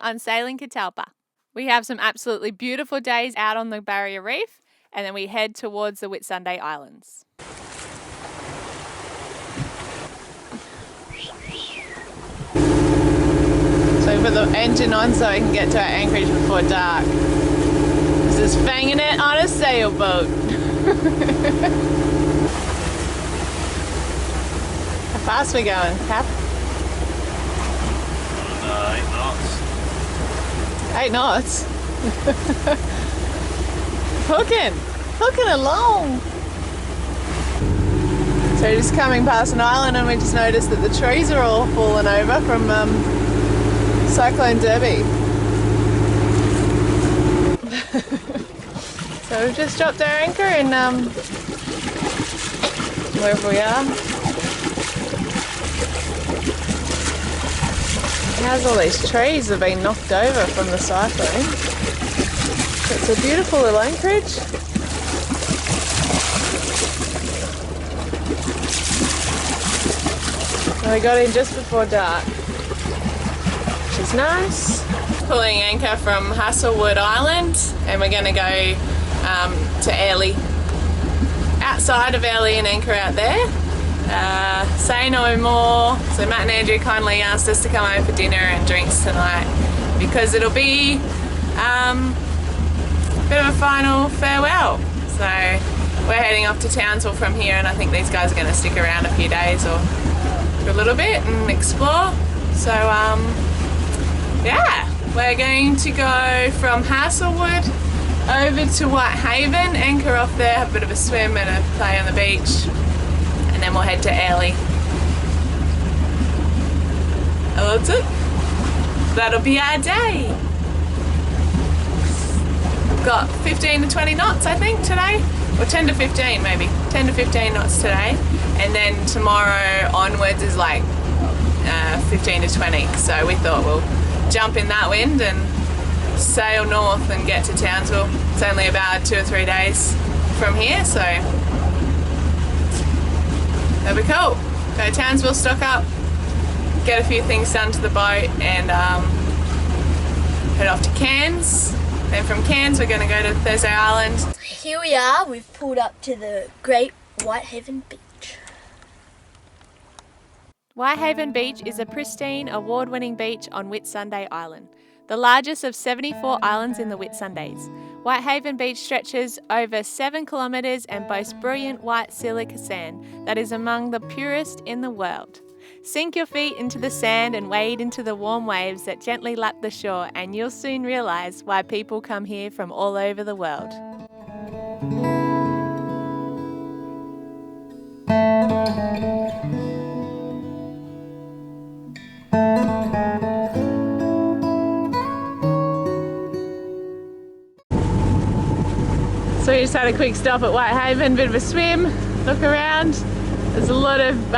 on Sailing Catalpa. We have some absolutely beautiful days out on the Barrier Reef, and then we head towards the Whitsunday Islands. So we put the engine on so we can get to our anchorage before dark. This is fanging it on a sailboat. How fast are we going, Cap? 8 knots. 8 knots? Hooking along. So we're just coming past an island and we just noticed that the trees are all fallen over from Cyclone Debbie. So we've just dropped our anchor in wherever we are. How's all these trees have been knocked over from the cyclone. It's a beautiful little anchorage. And we got in just before dark, which is nice. Pulling anchor from Hasselwood Island, and we're going to go to Airlie. Outside of Airlie and anchor out there. Say no more. So Matt and Andrew kindly asked us to come over for dinner and drinks tonight because it'll be a bit of a final farewell. So we're heading off to Townsville from here, and I think these guys are going to stick around a few days or for a little bit and explore. So yeah, we're going to go from Hasselwood over to Whitehaven, anchor off there, have a bit of a swim and a play on the beach, and then we'll head to Airlie. And that's it. That'll be our day. We've got 15 to 20 knots I think today, or 10 to 15 maybe, 10 to 15 knots today, and then tomorrow onwards is like 15 to 20, so we thought we'll jump in that wind and sail north and get to Townsville. It's only about 2 or 3 days from here, so that'll be cool. Go to Townsville, stock up, get a few things done to the boat, and head off to Cairns. Then from Cairns we're going to go to Thursday Island. Here we are, we've pulled up to the Great Whitehaven Beach. Whitehaven Beach is a pristine, award-winning beach on Whitsunday Island, the largest of 74 islands in the Whitsundays. Whitehaven Beach stretches over 7 kilometres and boasts brilliant white silica sand that is among the purest in the world. Sink your feet into the sand and wade into the warm waves that gently lap the shore, and you'll soon realise why people come here from all over the world. So we just had a quick stop at Whitehaven, bit of a swim, look around. There's a lot of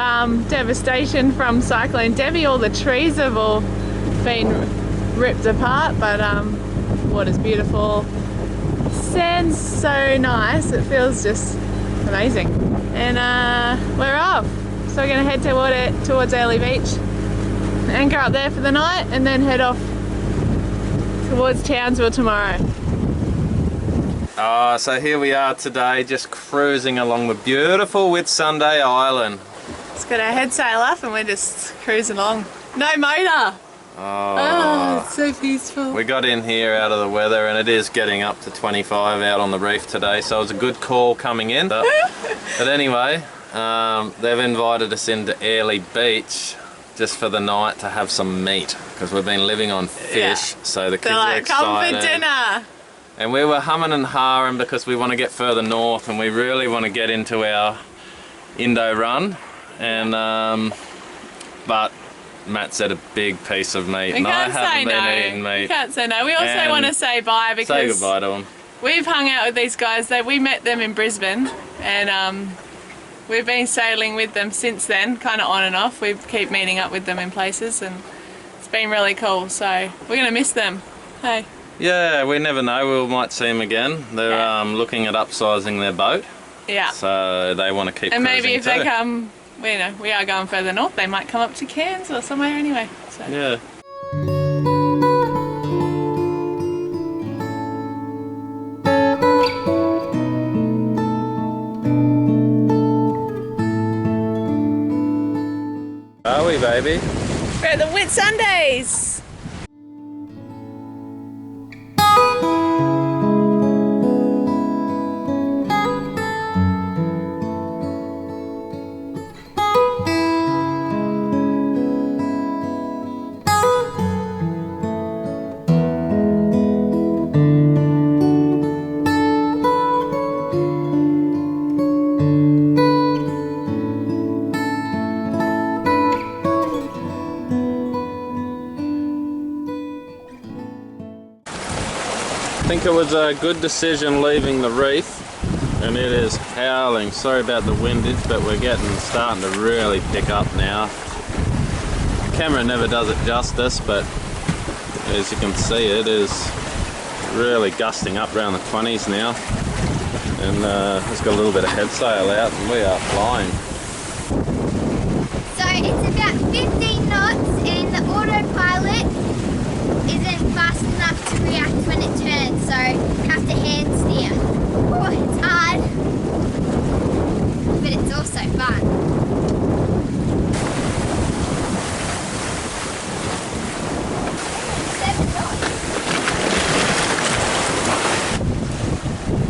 devastation from Cyclone Debbie. All the trees have all been ripped apart, but water's beautiful. Sand's so nice, it feels just amazing. And we're off. So we're going to head towards Airlie Beach, anchor up there for the night, and then head off towards Townsville tomorrow. So here we are today, just cruising along the beautiful Whitsunday Island. It's got our head sail off and we're just cruising along. No motor! Oh, it's so peaceful. We got in here out of the weather and it is getting up to 25 out on the reef today, so it was a good call coming in. But anyway, they've invited us into Airlie Beach just for the night to have some meat, because we've been living on fish, so the kids are excited. Come for dinner! And we were humming and hawing because we want to get further north and we really want to get into our Indo run. And but Matt said a big piece of meat, and I haven't been eating meat. You can't say no. We also want to say bye because say goodbye to them. We've hung out with these guys. We met them in Brisbane, and we've been sailing with them since then, kind of on and off. We keep meeting up with them in places, and it's been really cool. So we're gonna miss them. Hey. Yeah, we never know. We might see them again. They're looking at upsizing their boat. Yeah. So they want to keep. And maybe if too. they come, we are going further north. They might come up to Cairns or somewhere anyway. So. Yeah. we, baby? We're at the Whitsundays. I think it was a good decision leaving the reef, and it is howling. Sorry about the windage, but we're starting to really pick up now. The camera never does it justice, but as you can see, it is really gusting up around the 20s now, and it's got a little bit of head sail out, and we are flying. So it's about 15 knots, and the autopilot isn't fast enough to react when it turns, so have to hand steer. Oh, it's hard, but it's also fun.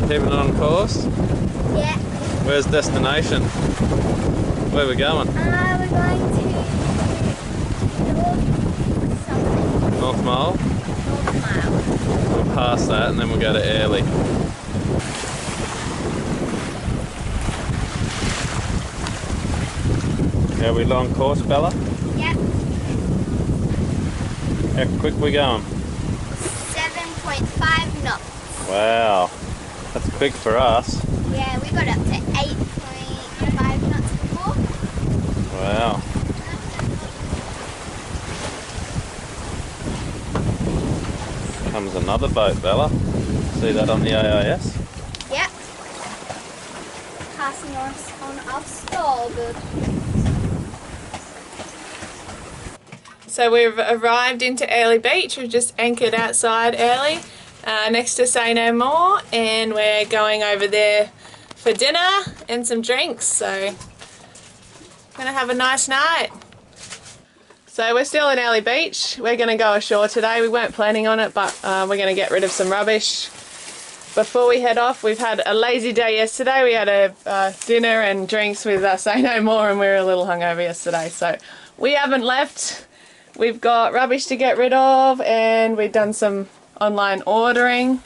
Keeping it on course? Yeah. Where's destination? Where are we going? We're going to North something. North Mile? North Mile. We'll pass that and then we'll go to Airlie. Are we on course, Bella? Yep. How quick we going? 7.5 knots. Wow, that's quick for us. Yeah, we got up to 8.5 knots before. Wow. Comes another boat, Bella. See that on the AIS? Yep. Passing us on our starboard. So we've arrived into Airlie Beach. We've just anchored outside Airlie, next to Say No More, and we're going over there for dinner and some drinks. So we're gonna have a nice night. So we're still in Airlie Beach. We're gonna go ashore today. We weren't planning on it, but we're gonna get rid of some rubbish before we head off. We've had a lazy day yesterday. We had a dinner and drinks with Say No More, and we were a little hungover yesterday. So we haven't left. We've got rubbish to get rid of, and we've done some online ordering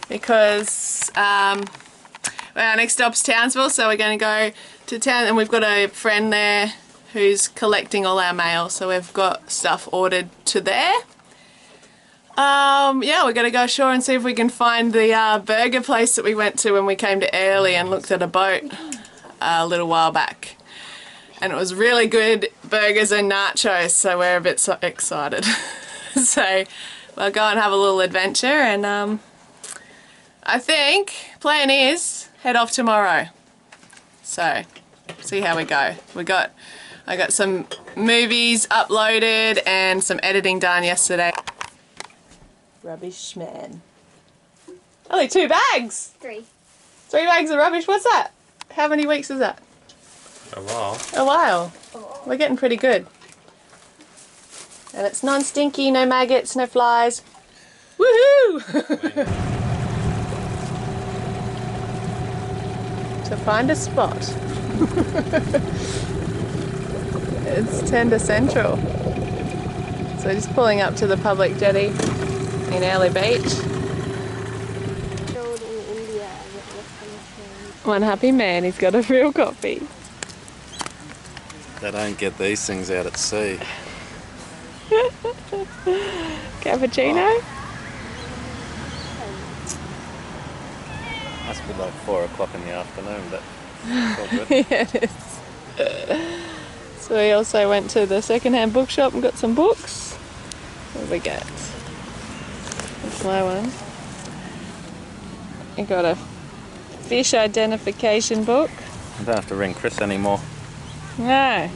because our next stop's Townsville, so we're going to go to town, and we've got a friend there who's collecting all our mail, so we've got stuff ordered to there. Yeah, we're going to go ashore and see if we can find the burger place that we went to when we came to Airlie and looked at a boat a little while back. And it was really good burgers and nachos, so we're a bit excited. So we'll go and have a little adventure, and I think plan is head off tomorrow. So see how we go. I got some movies uploaded and some editing done yesterday. Rubbish man. Only 2 bags. 3. 3 bags of rubbish. What's that? How many weeks is that? A while. A while. We're getting pretty good. And it's non-stinky, no maggots, no flies. Woohoo! To find a spot. It's Tender Central. So just pulling up to the public jetty in Airlie Beach. One happy man, he's got a real coffee. They don't get these things out at sea. Cappuccino? Must be like 4 o'clock in the afternoon, but it's all good. Yeah, it is. So we also went to the second-hand bookshop and got some books. What did we get? A slow one. We got a fish identification book. I don't have to ring Chris anymore. No.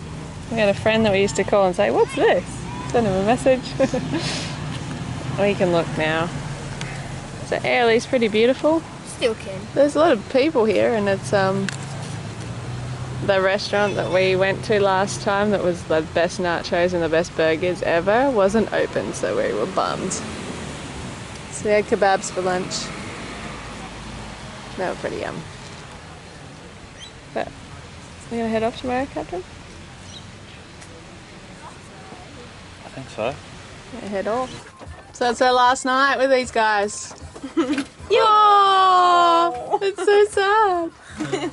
We had a friend that we used to call and say, "What's this?" Send him a message. We can look now. So Airlie's pretty beautiful. Still can. There's a lot of people here, and it's the restaurant that we went to last time that was the best nachos and the best burgers ever wasn't open, so we were bummed. So we had kebabs for lunch. They were pretty yum. But we're gonna head off tomorrow, Captain? I think so. Gonna head off. So it's our last night with these guys. Yo! It's so sad. Spent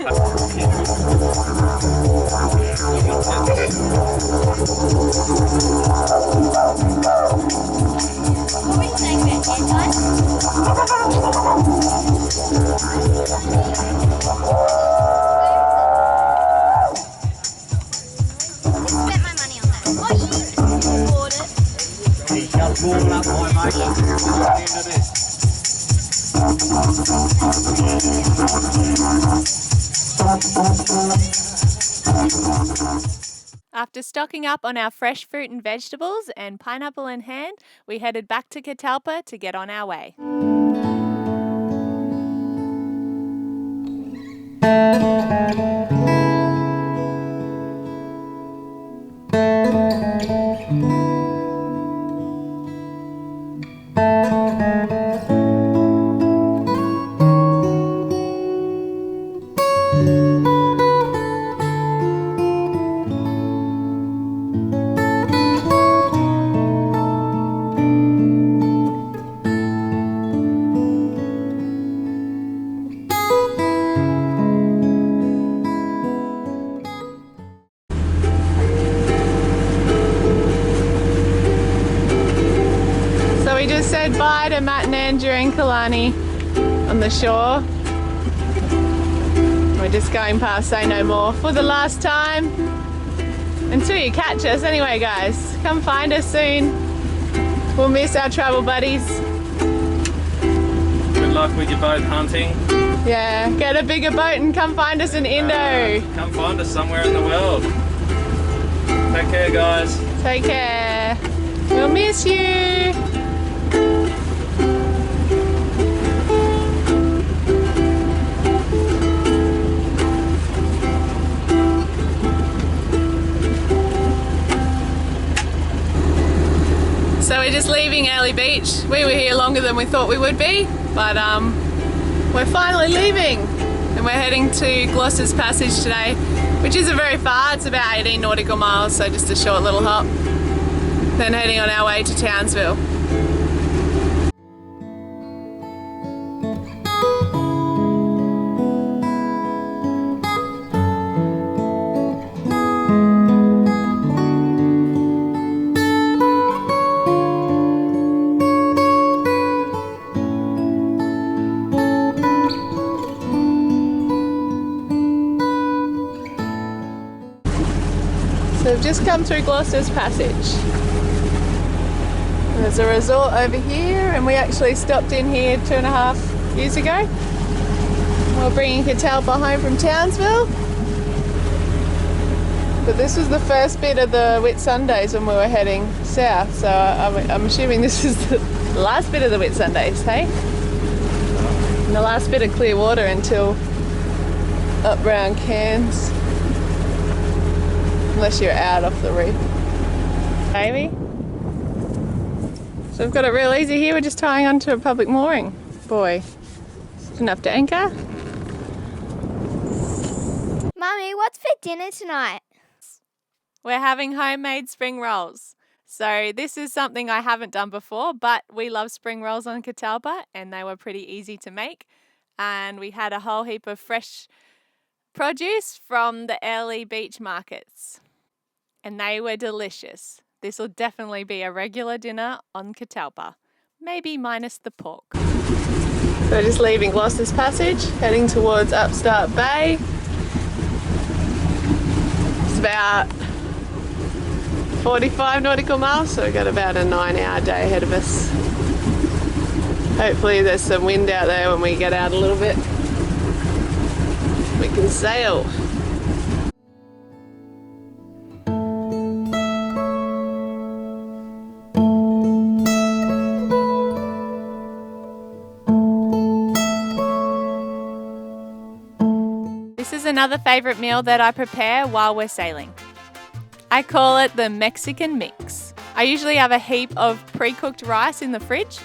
my money on that. What you bought it? He's just warming up my mate. Into this. After stocking up on our fresh fruit and vegetables and pineapple in hand, we headed back to Catalpa to get on our way. We just said bye to Matt and Andrew and Kalani on the shore. We're just going past Say No More for the last time until you catch us. Anyway, guys, come find us soon. We'll miss our travel buddies. Good luck with your boat hunting. Yeah, get a bigger boat and come find us in Indo. Come find us somewhere in the world. Take care, guys. Take care. We'll miss you. So we're just leaving Early Beach. We were here longer than we thought we would be, but we're finally leaving. And we're heading to Gloucester's Passage today, which isn't very far. It's about 18 nautical miles, so just a short little hop. Then heading on our way to Townsville. So we've just come through Gloucester's Passage. There's a resort over here, and we actually stopped in here 2.5 years ago. We're bringing Catalpa home from Townsville. But this was the first bit of the Whitsundays when we were heading south, so I'm assuming this is the last bit of the Whitsundays, hey? And the last bit of clear water until up round Cairns. Unless you're out off the reef. Baby. So we've got it real easy here. We're just tying onto a public mooring. Boy, enough to anchor. Mummy, what's for dinner tonight? We're having homemade spring rolls. So this is something I haven't done before, but we love spring rolls on Catalpa and they were pretty easy to make. And we had a whole heap of fresh produce from the early beach markets. And they were delicious. This will definitely be a regular dinner on Catalpa, maybe minus the pork. So we're just leaving Gloucester's Passage, heading towards Upstart Bay. It's about 45 nautical miles, so we've got about a 9-hour day ahead of us. Hopefully there's some wind out there when we get out a little bit. We can sail. another favourite meal that I prepare while we're sailing. I call it the Mexican mix. I usually have a heap of pre-cooked rice in the fridge.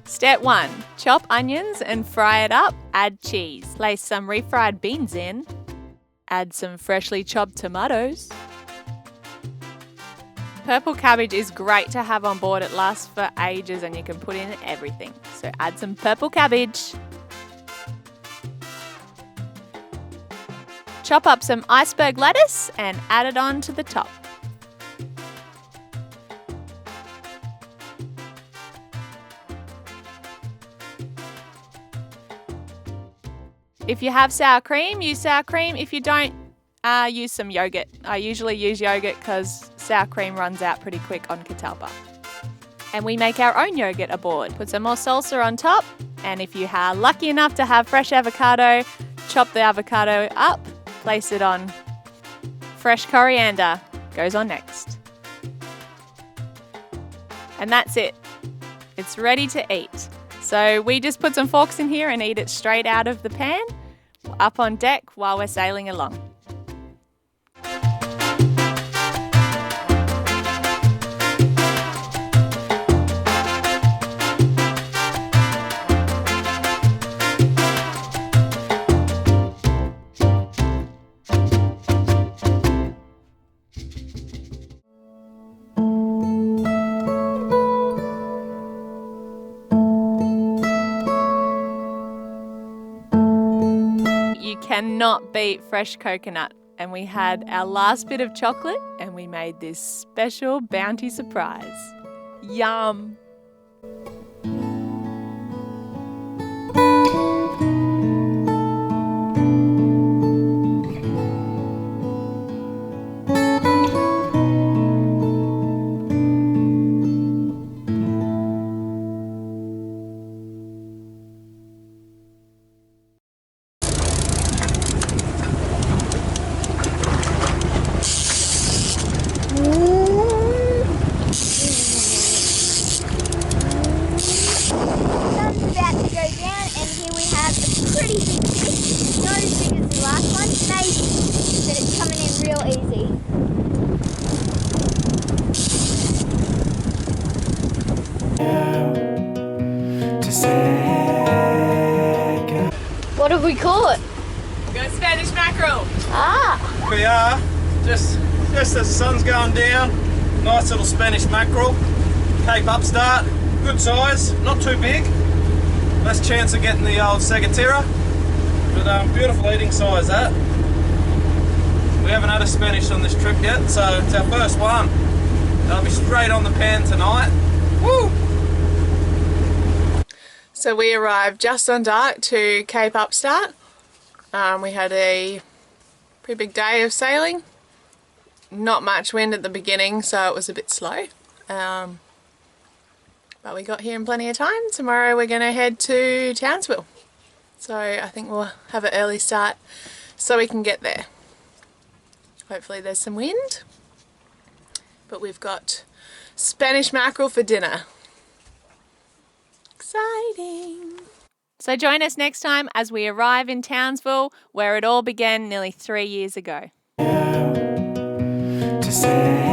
Step 1, chop onions and fry it up. Add cheese. Place some refried beans in. Add some freshly chopped tomatoes. Purple cabbage is great to have on board. It lasts for ages and you can put in everything. So add some purple cabbage. Chop up some iceberg lettuce and add it on to the top. If you have sour cream, use sour cream. If you don't, use some yogurt. I usually use yogurt because sour cream runs out pretty quick on Catalpa. And we make our own yogurt aboard. Put some more salsa on top. And if you are lucky enough to have fresh avocado, chop the avocado up. Place it on. Fresh coriander goes on next. And that's it. It's ready to eat. So we just put some forks in here and eat it straight out of the pan, up on deck while we're sailing along. Cannot beat fresh coconut, and we had our last bit of chocolate and we made this special bounty surprise. Yum! What have we caught? We got Spanish mackerel. Ah! We are, just as the sun's going down, nice little Spanish mackerel, Cape Upstart, good size, not too big, less chance of getting the old Segatera, but beautiful eating size that. We haven't had a Spanish on this trip yet, so it's our first one. They'll be straight on the pan tonight. Woo! So we arrived just on dark to Cape Upstart. We had a pretty big day of sailing. Not much wind at the beginning, so it was a bit slow. But we got here in plenty of time. Tomorrow we're going to head to Townsville. So I think we'll have an early start so we can get there. Hopefully there's some wind. But we've got Spanish mackerel for dinner. Exciting! So join us next time as we arrive in Townsville, where it all began nearly 3 years ago. To say